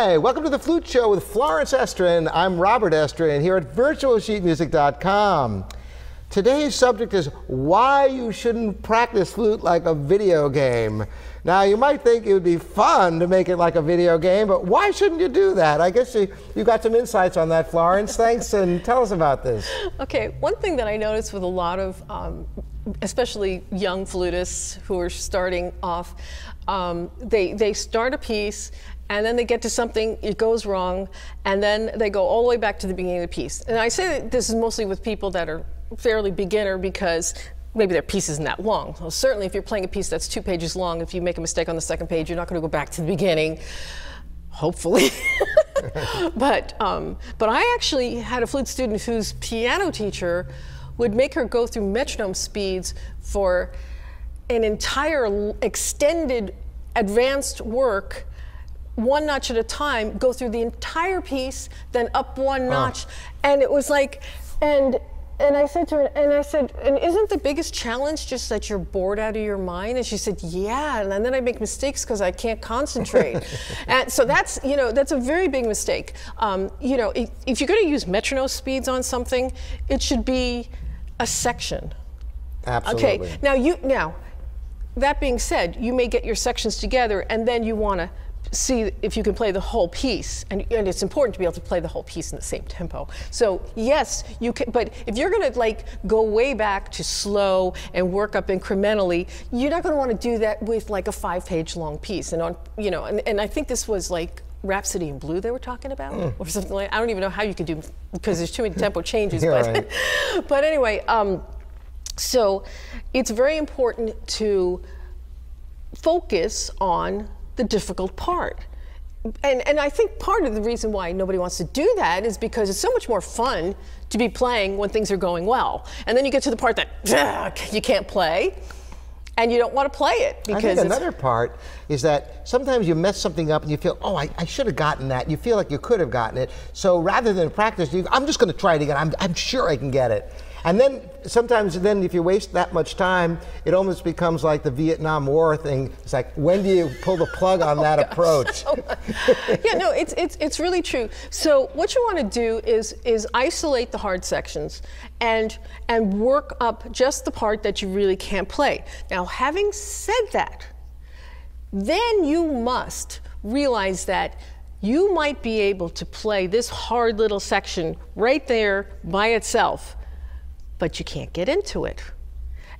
Hi, welcome to the Flute Show with Florence Estrin. I'm Robert Estrin here at virtualsheetmusic.com. Today's subject is why you shouldn't practice flute like a video game. Now, you might think it would be fun to make it like a video game, but why shouldn't you do that? I guess you got some insights on that, Florence. Thanks, and tell us about this. Okay, one thing that I noticed with a lot of, especially young flutists who are starting off, they start a piece, and then they get to something, it goes wrong, and then they go all the way back to the beginning of the piece. And I say that this is mostly with people that are fairly beginner because maybe their piece isn't that long. Well, certainly if you're playing a piece that's 2 pages long, if you make a mistake on the second page, you're not going to go back to the beginning, hopefully. But I actually had a flute student whose piano teacher would make her go through metronome speeds for an entire extended advanced work, one notch at a time, go through the entire piece, then up one notch. And it was like, and I said to her, and isn't the biggest challenge just that you're bored out of your mind? And she said, yeah, and then I make mistakes because I can't concentrate. And so that's, that's a very big mistake. If you're going to use metronome speeds on something, it should be a section. Absolutely. Okay, now, that being said, you may get your sections together and then you want to see if you can play the whole piece, and it's important to be able to play the whole piece in the same tempo. So yes, you can, but if you're going to go way back to slow and work up incrementally, you're not going to want to do that with like a 5-page long piece. And and I think this was like Rhapsody in Blue they were talking about, or something like. I don't even know how you could do, because there's too many tempo changes. Right. But anyway, so it's very important to focus on the difficult part. And I think part of the reason why nobody wants to do that is because it's so much more fun to be playing when things are going well. And then you get to the part that you can't play, and you don't want to play it. Because I think another part is that sometimes you mess something up and you feel, oh, I should have gotten that. You feel like you could have gotten it. So rather than practice, I'm just going to try it again. I'm sure I can get it. And then sometimes if you waste that much time, it almost becomes like the Vietnam War thing. It's like, when do you pull the plug on that approach? Yeah, no, it's really true. So what you want to do is isolate the hard sections and work up just the part that you really can't play. Now, having said that, then you must realize that you might be able to play this hard little section right there by itself, but you can't get into it.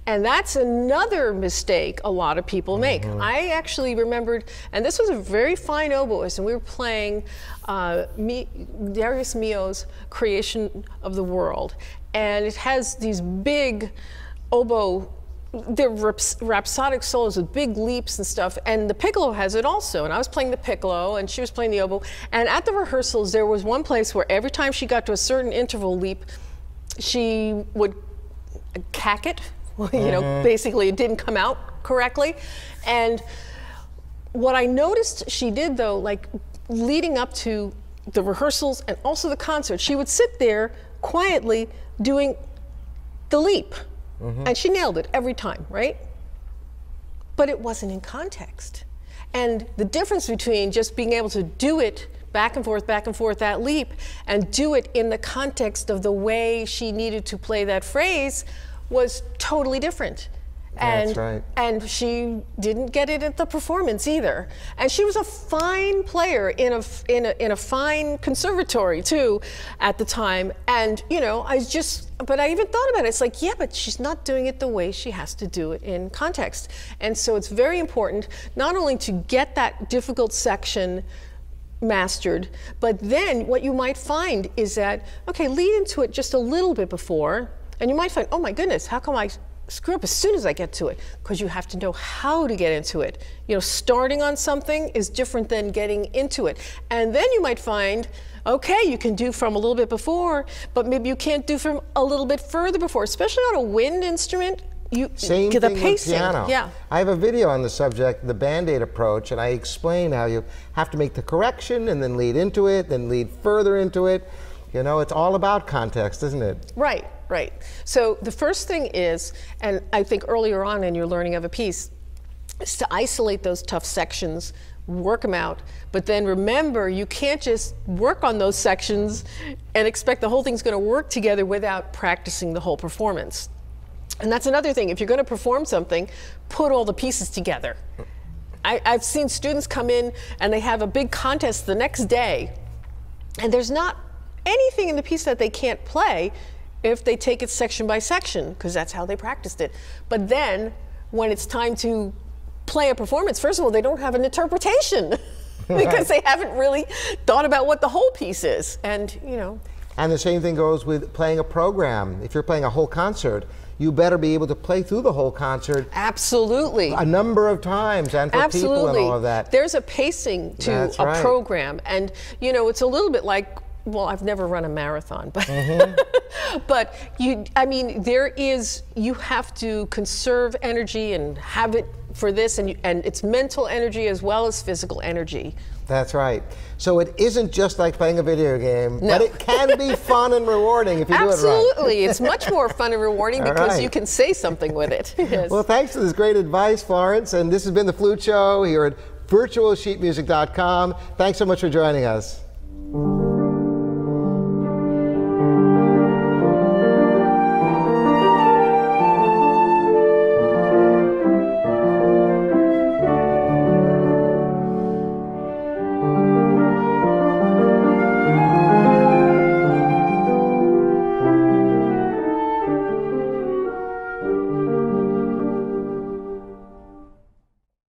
And that's another mistake a lot of people make. I actually remembered, and this was a very fine oboist, and we were playing Darius Milhaud's Creation of the World. And it has these big oboe, they're rhapsodic solos with big leaps and stuff, and the piccolo has it also. And I was playing the piccolo, and she was playing the oboe. And at the rehearsals, there was one place where every time she got to a certain interval leap, she would cack it, basically it didn't come out correctly. And what I noticed she did though, like leading up to the rehearsals and also the concert, she would sit there quietly doing the leap. And she nailed it every time, right? But it wasn't in context. And the difference between just being able to do it back and forth, that leap, and do it in the context of the way she needed to play that phrase was totally different. And, that's right. And she didn't get it at the performance either. And she was a fine player in a fine conservatory too at the time. And but I even thought about it. It's like, yeah, but she's not doing it the way she has to do it in context. And so it's very important not only to get that difficult section mastered, but then what you might find is that, okay, lead into it just a little bit before, and you might find, oh my goodness, how come I screw up as soon as I get to it? Because you have to know how to get into it. Starting on something is different than getting into it. And then you might find, okay, you can do from a little bit before, but maybe you can't do from a little bit further before, especially on a wind instrument. Same get the thing pacing. with piano. Yeah. I have a video on the subject, the Band-Aid approach, and I explain how you have to make the correction and then lead into it, then lead further into it. It's all about context, isn't it? Right, right. So the first thing is, and I think earlier on in your learning of a piece, is to isolate those tough sections work them out. But then remember, you can't just work on those sections and expect the whole thing's going to work together without practicing the whole performance. And that's another thing. If you're going to perform something, put all the pieces together. I've seen students come in and they have a big contest the next day, and there's not anything in the piece that they can't play if they take it section by section, because that's how they practiced it. But then when it's time to play a performance, first of all, they don't have an interpretation because they haven't really thought about what the whole piece is. And, you know. And the same thing goes with playing a program. If you're playing a whole concert, you better be able to play through the whole concert. Absolutely. A number of times, and for people and all of that. There's a pacing to a program. And, you know, it's a little bit like, well, I've never run a marathon, but but I mean, you have to conserve energy and have it for this, and it's mental energy as well as physical energy. That's right. So it isn't just like playing a video game, but it can be fun and rewarding if you do it right. Absolutely. It's much more fun and rewarding because you can say something with it. Yes. Well, thanks for this great advice, Florence. And this has been The Flute Show here at virtualsheetmusic.com. Thanks so much for joining us.